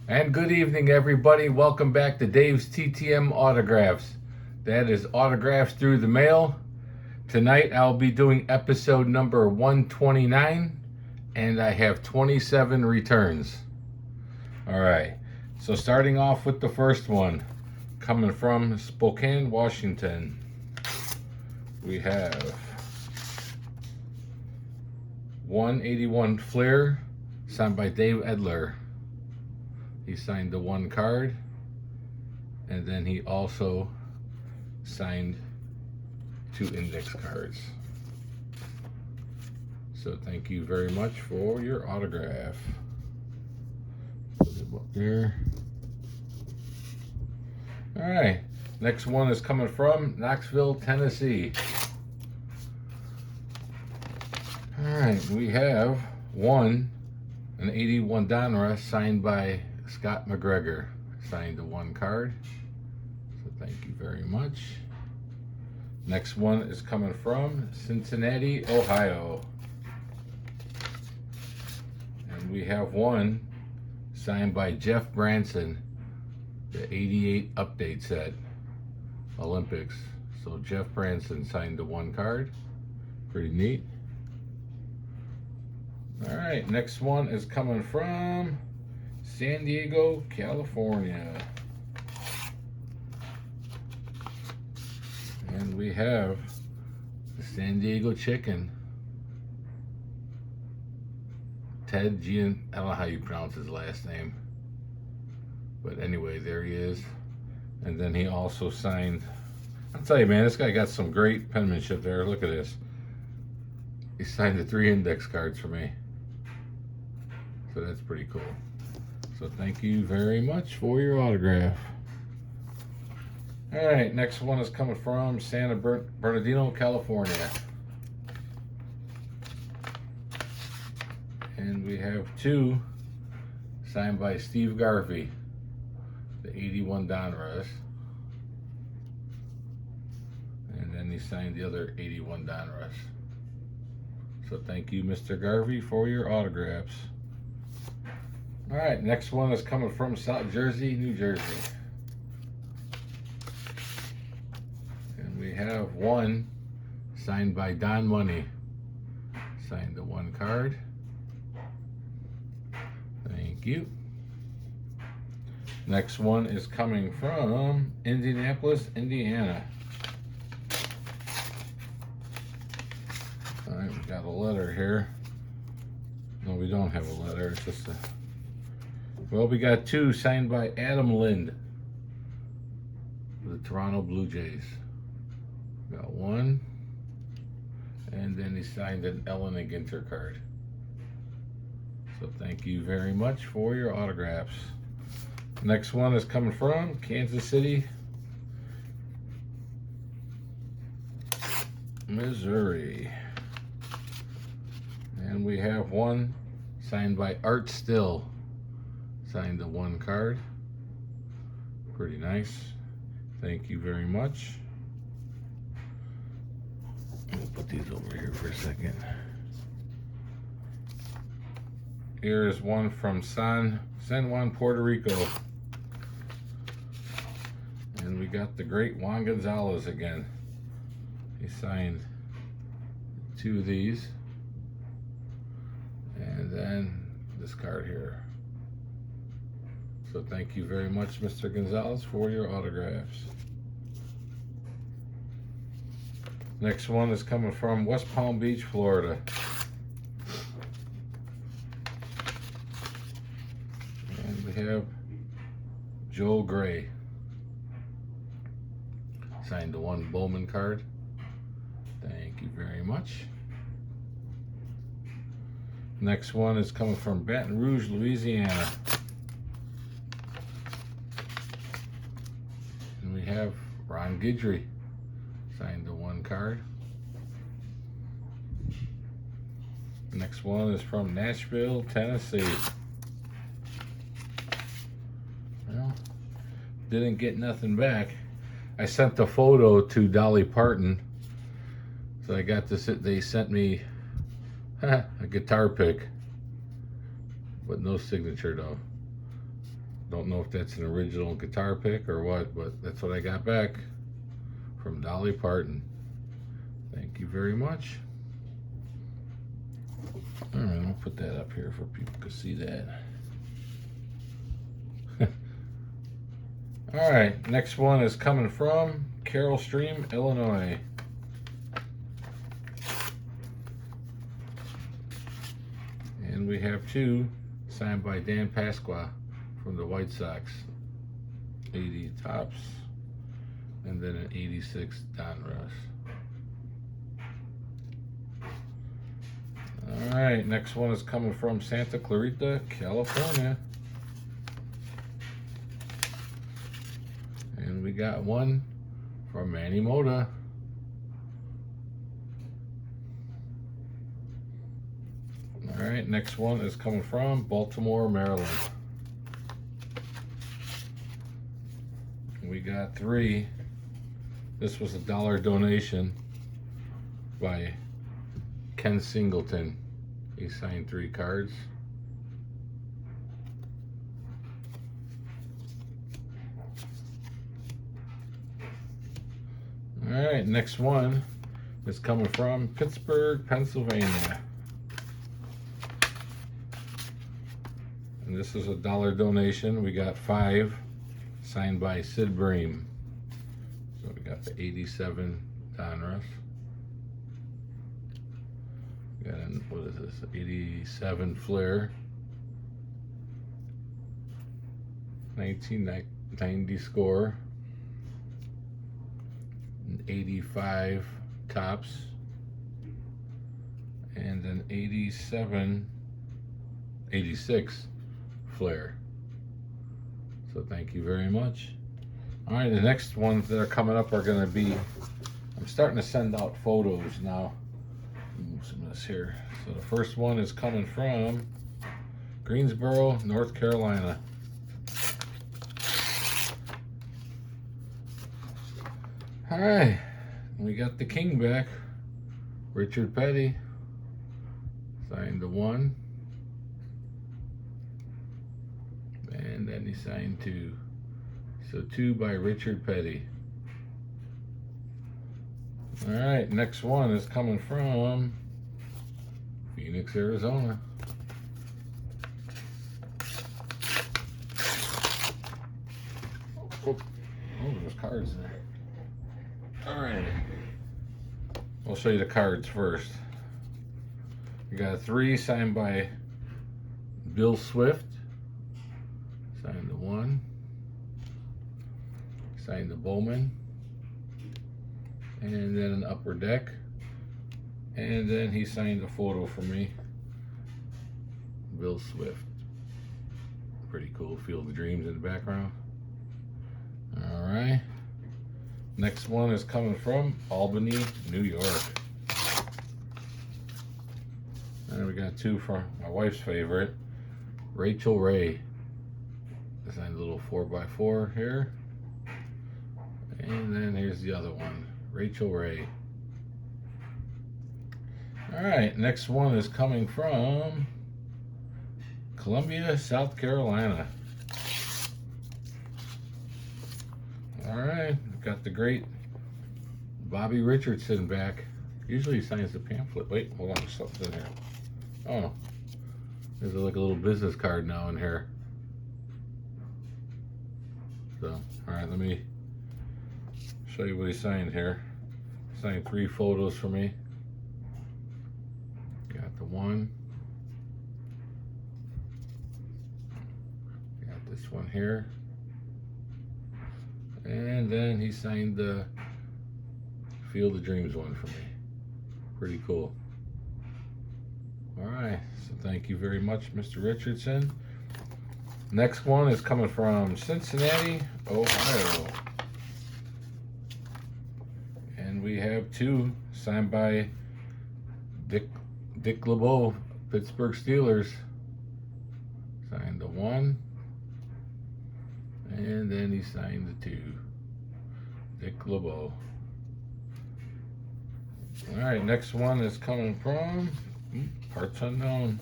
And good evening, everybody. Welcome back to Dave's TTM Autographs. That is autographs through the mail. Tonight I'll be doing episode number 129, and I have 27 returns. All right, so starting off with the first one, coming from Spokane, Washington, we have 181 Flair, signed by Dave Edler. He signed the one card, and then he also signed 2 index cards. So thank you very much for your autograph. Put it up there. All right, next one is coming from Knoxville, Tennessee. All right, we have an 81 Donruss signed by Scott McGregor. Signed the one card. So thank you very much. Next one is coming from Cincinnati, Ohio. And we have one signed by Jeff Branson, the 88 update set, Olympics. So Jeff Branson signed the one card. Pretty neat. All right, next one is coming from San Diego, California. And we have the San Diego Chicken, Ted Gian. I don't know how you pronounce his last name. But anyway, there he is. And then he also signed, I'll tell you, man, this guy got some great penmanship there. Look at this. He signed the 3 index cards for me. So that's pretty cool. So thank you very much for your autograph. All right, next one is coming from San Bernardino, California. And we have 2 signed by Steve Garvey, the 81 Donruss. And then he signed the other 81 Donruss. So thank you, Mr. Garvey, for your autographs. All right, next one is coming from South Jersey, New Jersey. And we have one signed by Don Money. Signed the one card. Thank you. Next one is coming from Indianapolis, Indiana. All right, we got a letter here. No, we don't have a letter. It's just a... Well, we got 2 signed by Adam Lind, the Toronto Blue Jays. Got 1, and then he signed an Ellen and Ginter card. So thank you very much for your autographs. Next one is coming from Kansas City, Missouri. And we have one signed by Art Still. Signed the one card. Pretty nice. Thank you very much. I'll put these over here for a second. Here is one from San Juan, Puerto Rico. And we got the great Juan Gonzalez again. He signed 2 of these. And then this card here. So thank you very much, Mr. Gonzalez, for your autographs. Next one is coming from West Palm Beach, Florida. And we have Joel Gray. Signed the 1 Bowman card. Thank you very much. Next one is coming from Baton Rouge, Louisiana. And we have Ron Guidry. Signed the 1 card. Next one is from Nashville, Tennessee. Well, didn't get nothing back. I sent the photo to Dolly Parton. So I got this, they sent me a guitar pick, but no signature though. Don't know if that's an original guitar pick or what, but that's what I got back from Dolly Parton. Thank you very much. All right, I'll put that up here for people to see that. All right, next one is coming from Carroll Stream, Illinois. And we have two signed by Dan Pasqua from the White Sox. 80 Tops, and then an 86 Donruss. All right, next one is coming from Santa Clarita, California. And we got one from Manny Mota. All right, next one is coming from Baltimore, Maryland. We got three. This was a $1 donation by Ken Singleton. He signed 3 cards. All right, next one is coming from Pittsburgh, Pennsylvania. And this is a $1 donation. We got 5 signed by Sid Bream. So we got the 87 Donruss. We got an, what is this, 87 Flair. 1990 score. An 85 Tops. And an 86 Flair. So thank you very much. All right, the next ones that are coming up are going to be, I'm starting to send out photos now. Move some of this here. So the first one is coming from Greensboro, North Carolina. All right, we got the king back. Richard Petty signed the 1. And then he signed 2. So 2 by Richard Petty. All right, next one is coming from Phoenix, Arizona. Oh, there's cards there. All right. I'll show you the cards first. We got 3 signed by Bill Swift. Signed the 1. Signed the Bowman. And then an upper deck. And then he signed a photo for me. Bill Swift. Pretty cool. Field of Dreams in the background. Alright. Next one is coming from Albany, New York. And we got 2 from my wife's favorite, Rachel Ray. Designed a little 4x4 here. And then here's the other one, Rachel Ray. All right, next one is coming from Columbia, South Carolina. All right, we've got the great Bobby Richardson back. Usually he signs the pamphlet. Wait, hold on, there's something in here. Oh, there's like a little business card now in here. So, all right, let me show you what he signed here. Signed 3 photos for me. Got the 1. Got this one here. And then he signed the Field of Dreams one for me. Pretty cool. All right, so thank you very much, Mr. Richardson. Next one is coming from Cincinnati, Ohio. And we have 2 signed by Dick LeBeau, Pittsburgh Steelers. Signed the 1. And then he signed the 2. Dick LeBeau. All right, next one is coming from Parts Unknown.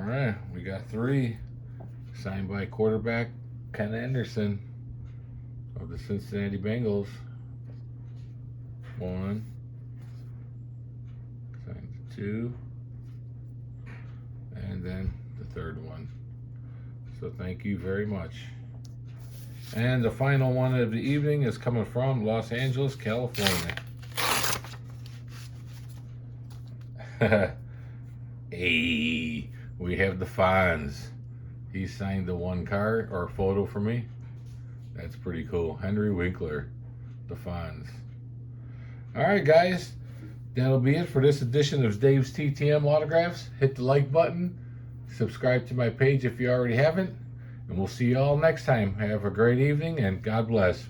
right, we got 3 signed by quarterback Ken Anderson of the Cincinnati Bengals. 1, signed 2, and then the 3rd one. So thank you very much. And the final one of the evening is coming from Los Angeles, California. Hey, we have the Fonz. He signed the 1 card or photo for me. That's pretty cool. Henry Winkler, the Fonz. All right, guys. That'll be it for this edition of Dave's TTM Autographs. Hit the like button. Subscribe to my page if you already haven't. And we'll see you all next time. Have a great evening and God bless.